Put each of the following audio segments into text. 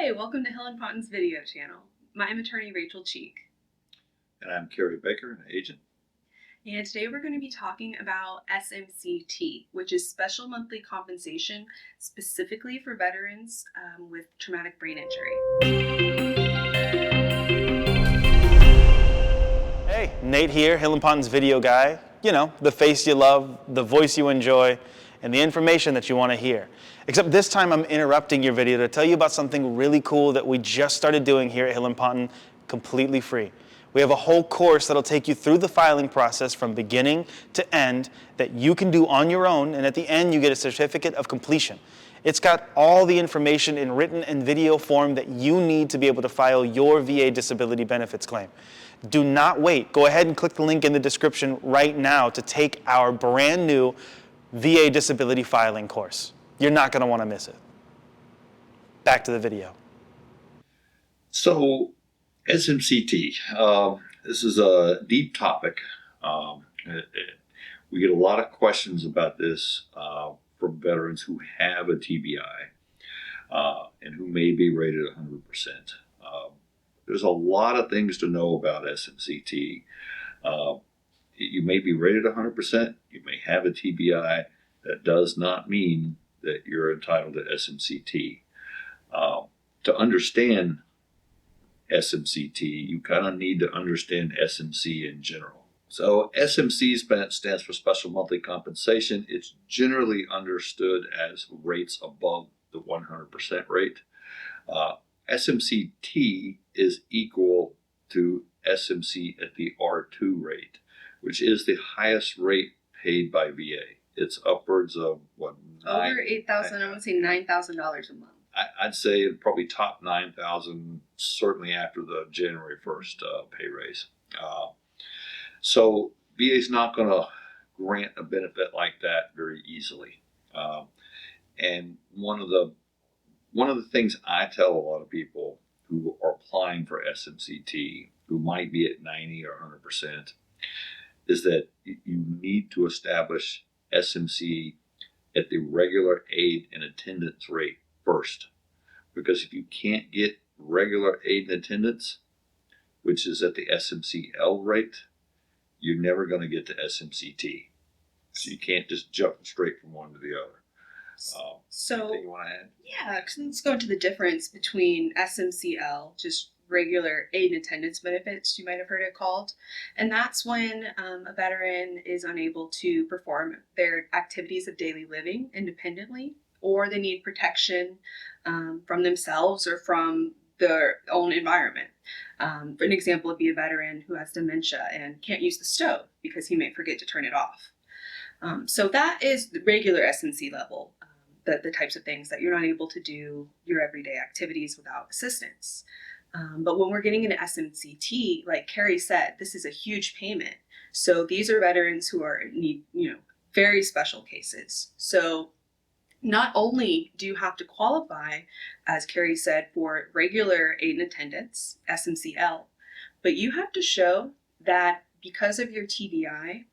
Hi, welcome to Helen Ponton's video channel. I'm attorney Rachel Cheek. And I'm Kerry Baker, an agent. And today we're going to be talking about SMC-T, which is special monthly compensation specifically for veterans with traumatic brain injury. Hey, Nate here, Helen Ponton's video guy. You know, the face you love, the voice you enjoy, and the information that you want to hear. Except this time I'm interrupting your video to tell you about something really cool that we just started doing here at Helen Ponton, completely free. We have a whole course that'll take you through the filing process from beginning to end that you can do on your own, and at the end you get a certificate of completion. It's got all the information in written and video form that you need to be able to file your VA disability benefits claim. Do not wait. Go ahead and click the link in the description right now to take our brand new VA disability filing course. You're not going to want to miss it. Back to the video. So, SMC-T. This is a deep topic. We get a lot of questions about this from veterans who have a TBI and who may be rated 100%. There's a lot of things to know about SMC-T. You may be rated 100%. You may have a TBI. That does not mean that you're entitled to SMC-T. To understand SMC-T, you kind of need to understand SMC in general. So SMC stands for Special Monthly Compensation. It's generally understood as rates above the 100% rate. SMC-T is equal to SMC at the R2 rate, which is the highest rate paid by VA. It's upwards of what? Over $8,000, I would say $9,000 a month. I'd say probably top 9,000, certainly after the January 1st pay raise. So VA is not going to grant a benefit like that very easily. And one of the things I tell a lot of people who are applying for SMC-T, who might be at 90 or 100%, is that you need to establish SMC at the regular aid and attendance rate first. Because if you can't get regular aid and attendance, which is at the SMC-L rate, you're never going to get to SMC-T. So you can't just jump straight from one to the other. So, anything you want to add? Yeah, let's go into the difference between SMC-L, just regular aid and attendance benefits, you might have heard it called. And that's when a veteran is unable to perform their activities of daily living independently, or they need protection from themselves or from their own environment. For an example would be a veteran who has dementia and can't use the stove because he may forget to turn it off. So that is the regular SMC level, the types of things that you're not able to do your everyday activities without assistance. But when we're getting into SMC-T, like Kerry said, this is a huge payment. So these are veterans who need very special cases. So not only do you have to qualify, as Kerry said, for regular aid and attendance, SMC-L, but you have to show that because of your TBI,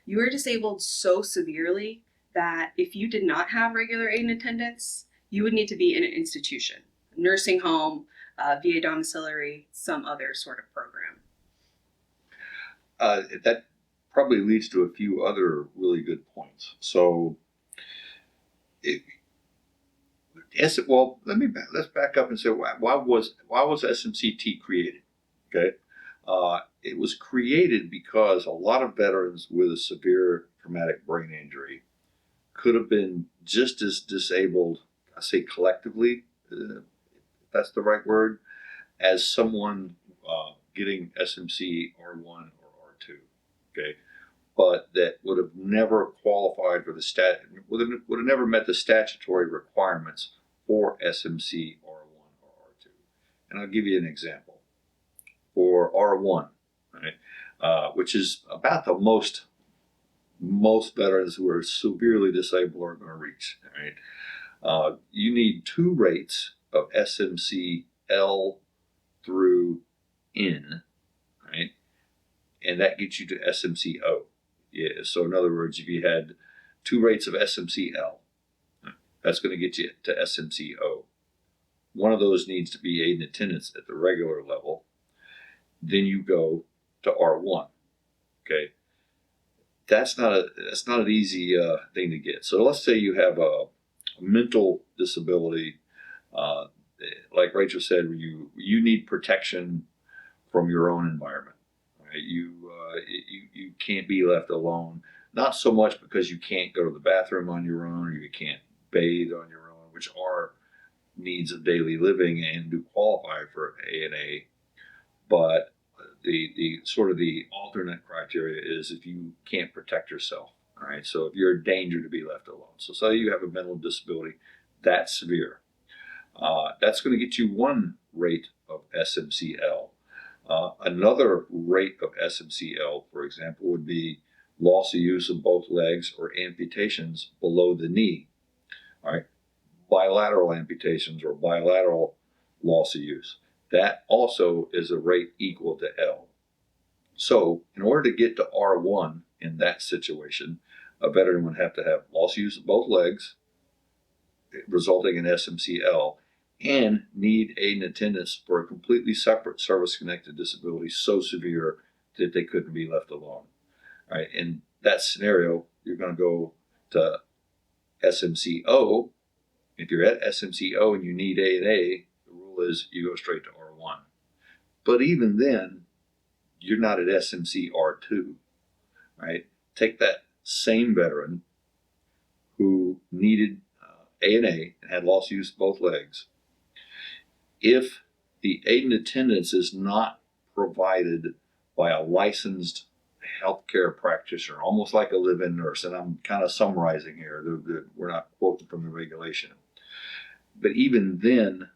you are disabled so severely that if you did not have regular aid and attendance, you would need to be in an institution, a nursing home, VA domiciliary, some other sort of program. That probably leads to a few other really good points. So, let's back up and say why was SMC-T created? Okay, it was created because a lot of veterans with a severe traumatic brain injury could have been just as disabled, I say collectively, if that's the right word, as someone getting SMC R1 or R2, okay, but that would have never qualified for the would have never met the statutory requirements for SMC R1 or R2. And I'll give you an example. For R1, right, which is about the most veterans who are severely disabled are going to reach. Right, you need 2 rates of SMC-L through N, right, and that gets you to SMC-O. Yeah. So in other words, if you had 2 rates of SMC-L, that's going to get you to SMC-O. one of those needs to be aid and attendance at the regular level, then you go to R1. Okay, that's not an easy thing to get. So let's say you have a mental disability, like Rachel said, you need protection from your own environment. Right? You can't be left alone. Not so much because you can't go to the bathroom on your own or you can't bathe on your own, which are needs of daily living and do qualify for ANA, but the sort of the alternate criteria is if you can't protect yourself. All right, so if you're a danger to be left alone. So say you have a mental disability that's severe, that's going to get you one rate of SMCL. Another rate of SMCL, for example, would be loss of use of both legs or amputations below the knee. All right, bilateral amputations or bilateral loss of use. That also is a rate equal to L. So in order to get to R1 in that situation, a veteran would have to have loss of use of both legs, resulting in SMCL, and need aid and attendance for a completely separate service-connected disability so severe that they couldn't be left alone. All right, in that scenario, you're going to go to SMCO. If you're at SMCO and you need ANA, the rule is you go straight to R1. But even then, you're not at SMC R2, right? Take that same veteran who needed ANA and had loss of use of both legs. If the aid and attendance is not provided by a licensed healthcare practitioner, almost like a live-in nurse, and I'm kind of summarizing here, we're not quoting from the regulation. But even then,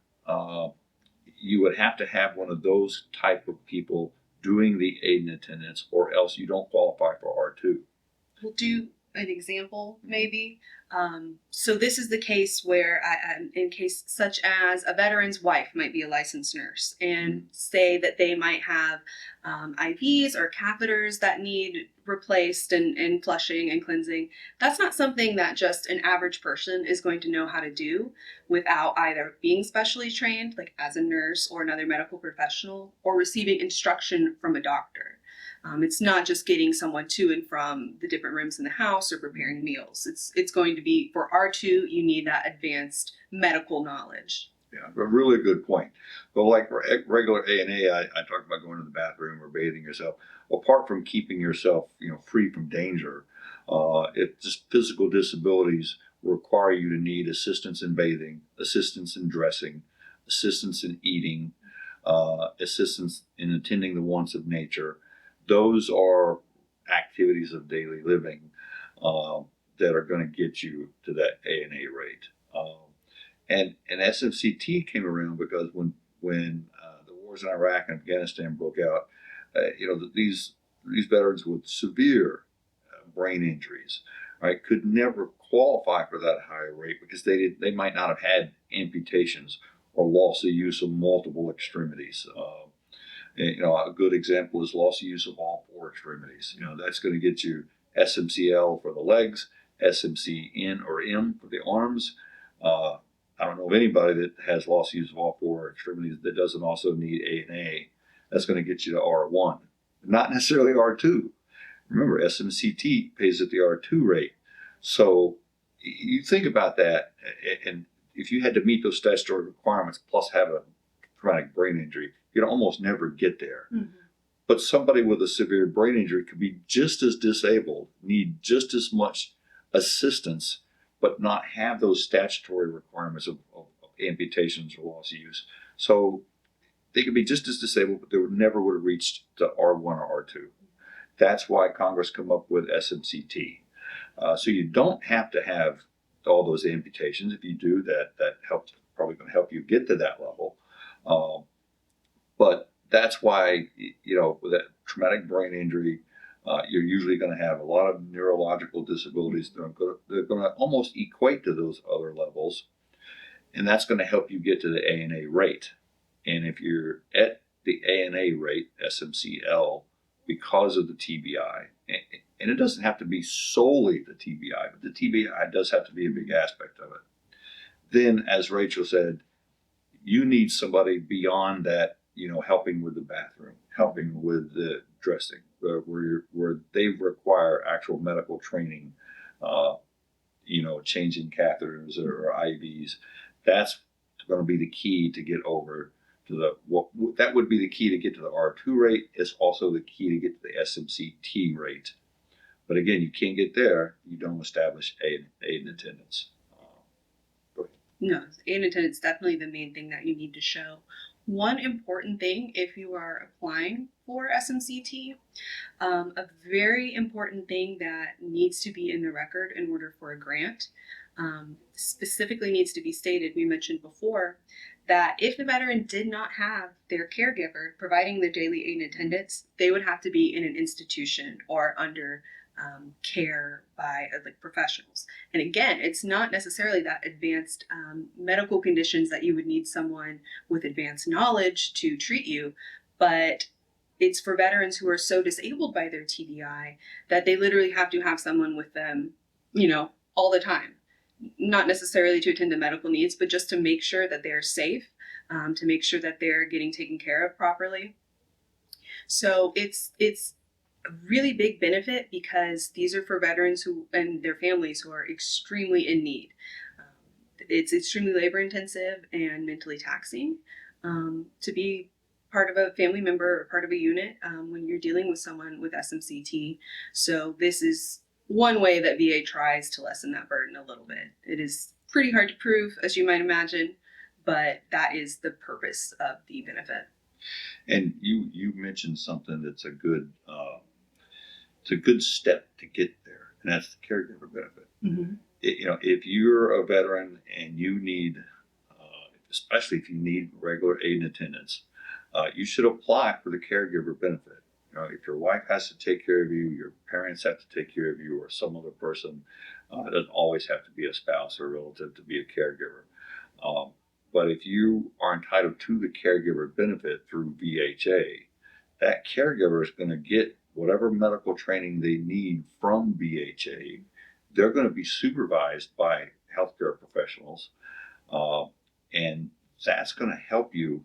you would have to have one of those type of people doing the aid and attendance, or else you don't qualify for R2. We'll do an example, maybe. So this is the case where, in case such as a veteran's wife might be a licensed nurse and say that they might have IVs or catheters that need replaced and flushing and cleansing. That's not something that just an average person is going to know how to do without either being specially trained, like as a nurse or another medical professional, or receiving instruction from a doctor. It's not just getting someone to and from the different rooms in the house or preparing meals. It's going to be, for R2, you need that advanced medical knowledge. Yeah, a really good point. But like regular ANA, I talked about going to the bathroom or bathing yourself. Apart from keeping yourself, free from danger, it just physical disabilities require you to need assistance in bathing, assistance in dressing, assistance in eating, assistance in attending the wants of nature. Those are activities of daily living that are going to get you to that ANA rate. And SMC-T came around because when the wars in Iraq and Afghanistan broke out, these veterans with severe brain injuries, right, could never qualify for that higher rate because they might not have had amputations or loss of use of multiple extremities. A good example is loss of use of all four extremities. That's going to get you SMCL for the legs, SMC-N or M for the arms. I don't know of anybody that has loss of use of all four extremities that doesn't also need ANA. That's going to get you to R1, not necessarily R2. Remember, SMC-T pays at the R2 rate. So you think about that, and if you had to meet those statutory requirements plus have a traumatic brain injury, you'd almost never get there. Mm-hmm. But somebody with a severe brain injury could be just as disabled, need just as much assistance, but not have those statutory requirements of amputations or loss of use. So they could be just as disabled, but they never would have reached to R1 or R2. That's why Congress come up with SMC-T. So you don't have to have all those amputations. If you do, that helps, probably going to help you get to that level. But that's why, with that traumatic brain injury, you're usually going to have a lot of neurological disabilities. They're going to almost equate to those other levels, and that's going to help you get to the ANA rate. And if you're at the ANA rate, SMCL, because of the TBI, and it doesn't have to be solely the TBI, but the TBI does have to be a big aspect of it. Then, as Rachel said, you need somebody beyond that, helping with the bathroom, helping with the dressing, where they require actual medical training, changing catheters or IVs. That's going to be the key to get over to that would be the key to get to the R2 rate. It's also the key to get to the SMC-T rate. But again, you can't get there. You don't establish aid in attendance. Go ahead. No, aid in attendance is definitely the main thing that you need to show. One important thing if you are applying for SMC-T, a very important thing that needs to be in the record in order for a grant, specifically needs to be stated, we mentioned before, that if the veteran did not have their caregiver providing the daily aid and attendance, they would have to be in an institution or under care by professionals. And again, it's not necessarily that advanced medical conditions that you would need someone with advanced knowledge to treat you, but it's for veterans who are so disabled by their TBI that they literally have to have someone with them, all the time. Not necessarily to attend to medical needs, but just to make sure that they're safe, to make sure that they're getting taken care of properly. So it's a really big benefit because these are for veterans who and their families who are extremely in need. It's extremely labor intensive and mentally taxing to be part of a family member or part of a unit when you're dealing with someone with SMC-T. So this is one way that VA tries to lessen that burden a little bit. It is pretty hard to prove, as you might imagine, but that is the purpose of the benefit. And you mentioned something that's a good step to get there, and that's the caregiver benefit. Mm-hmm. If you're a veteran and you need, especially if you need regular aid and attendance, you should apply for the caregiver benefit. If your wife has to take care of you, your parents have to take care of you, or some other person, it doesn't always have to be a spouse or a relative to be a caregiver. But if you are entitled to the caregiver benefit through VHA, that caregiver is going to get whatever medical training they need from VHA. They're going to be supervised by healthcare professionals, and that's going to help you.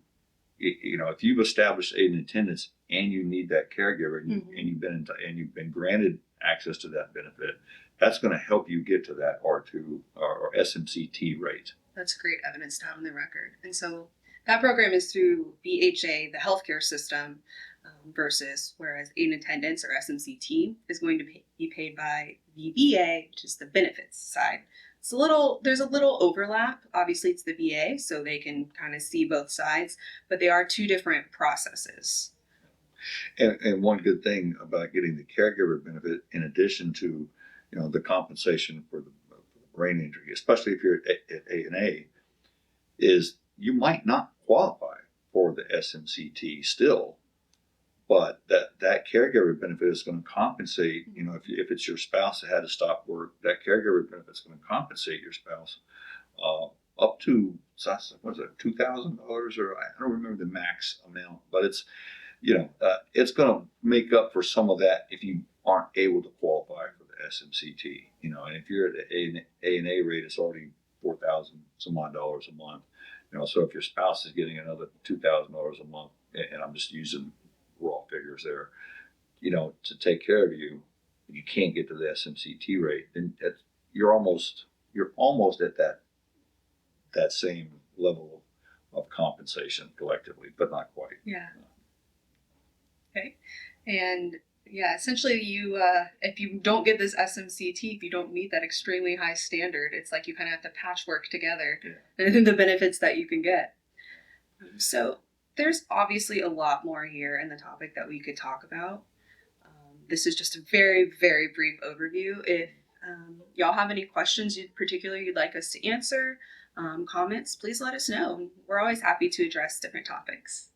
If you've established aid and attendance and you need that caregiver, and you've been granted access to that benefit, that's going to help you get to that R2 or SMC-T rate. That's great evidence to have on the record. And so that program is through VHA, the healthcare system, whereas aid and attendance or SMC-T is going to be paid by VBA, which is the benefits side. There's a little overlap. Obviously, it's the VA, so they can kind of see both sides, but they are two different processes. And one good thing about getting the caregiver benefit, in addition to the compensation for the brain injury, especially if you're at A&A, is you might not qualify for the SMC-T still, but that caregiver benefit is going to compensate. If it's your spouse that had to stop work, that caregiver benefit is going to compensate your spouse up to $2,000, or I don't remember the max amount, but it's it's going to make up for some of that if you aren't able to qualify for the SMC-T. And if you're at the A&A rate, it's already $4,000 some odd dollars a month. So if your spouse is getting another $2,000 a month, and I'm just using raw figures there, to take care of you, if you can't get to the SMC-T rate, then you're almost at that same level of compensation collectively, but not quite. Yeah. Okay. And yeah, essentially if you don't get this SMC-T, if you don't meet that extremely high standard, it's like you kind of have to patchwork together the benefits that you can get. So there's obviously a lot more here in the topic that we could talk about. This is just a very, very brief overview. If y'all have any questions you'd like us to answer, comments, please let us know. We're always happy to address different topics.